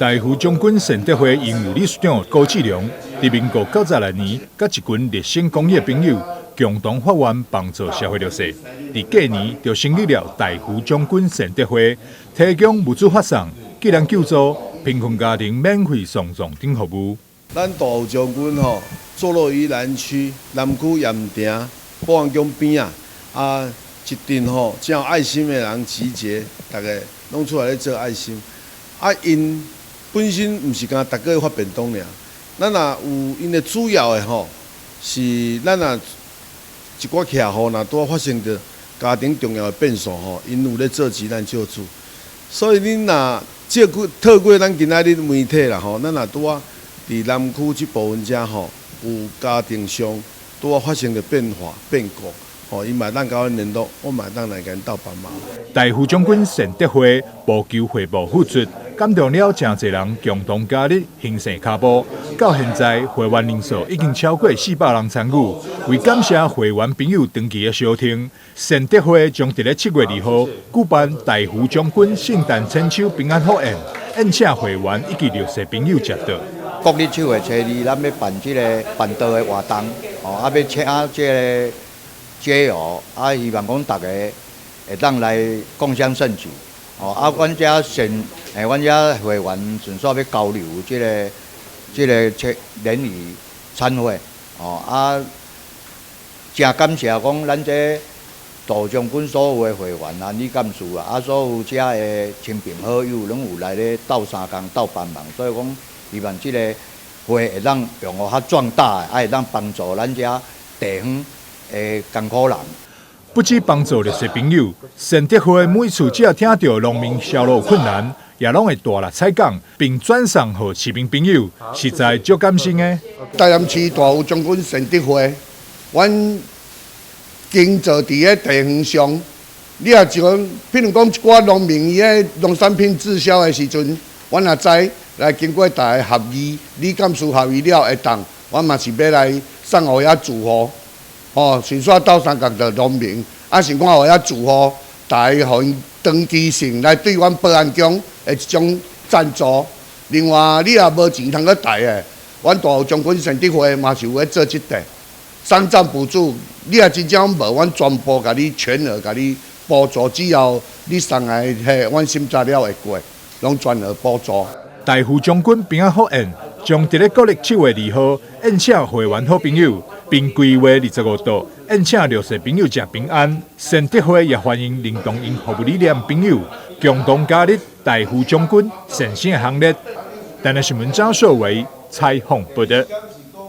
大湖将军善德会营务理事长高志良，在民国92年，甲一群热心公益朋友共同发愿帮助社会弱势。在隔年，就成立了大湖将军善德会，提供物资发送、技能救助、贫困家庭免费送葬等服务。咱大湖将军坐落于南区盐埕保安宫边一群真有爱心的人集结，大家弄出来咧做爱心。因本身毋是干逐个月发便当尔，咱若有因的主要的是咱若一寡客户若拄发生着家庭重要的变数因有咧做急难救助，所以恁若透过咱今仔日媒体啦咱若拄伫南区即部分遮有家庭上拄发生着变故，伊嘛当甲阮联络，我嘛当来甲因斗帮忙。大湖将军善德会补救会部副主感动了真侪人共同加入行善脚步，到现在会员人数已经超过400人参与。为感谢会员朋友长期的收听，善德会将伫咧7月2号举办大湖将军圣诞千秋平安贺宴，宴请会员以及弱势朋友食到。国历7月初2，咱要办这个办道的活动，要请这个街友，希望讲大家会当来共襄盛举。阮遮阮遮会员纯属要交流这个联谊餐会，真感谢讲咱这大将军所有的会员李干事所有遮的亲朋好友，拢有来咧斗相共、斗帮忙，所以讲希望这个会会当用较壮大，会当帮助咱遮地方的艰苦人。不止帮助弱势朋友，善德会每次只要听到农民销路困难，也拢会大力采讲，并转送给市民朋友，实在足感心的。台南市大湖将军善德会，阮经做伫个地方上，你也就譬如讲一寡农民伊个农产品滞销的时阵，阮也知来经过大家合议，李干事合议了会当，阮嘛是要来送互遐住户。纯粹斗相共的农民，想看互遐住户，大家互因长期性来对阮保安宫的一种赞助。另外，你也无钱通去贷的，阮大湖将军善德会嘛是有咧做即块丧葬补助，你也真正无，阮全部甲你全额甲你补助，只要你送来阮审查了会过，拢全额补助。大湖将军平安贺宴将伫咧国历7月2号宴请会员好朋友，并规划25度宴请弱势朋友食平安。善德会也欢迎认同因服务理念朋友共同加入大湖将军善心的行列。台南新闻张硕伟采访报道。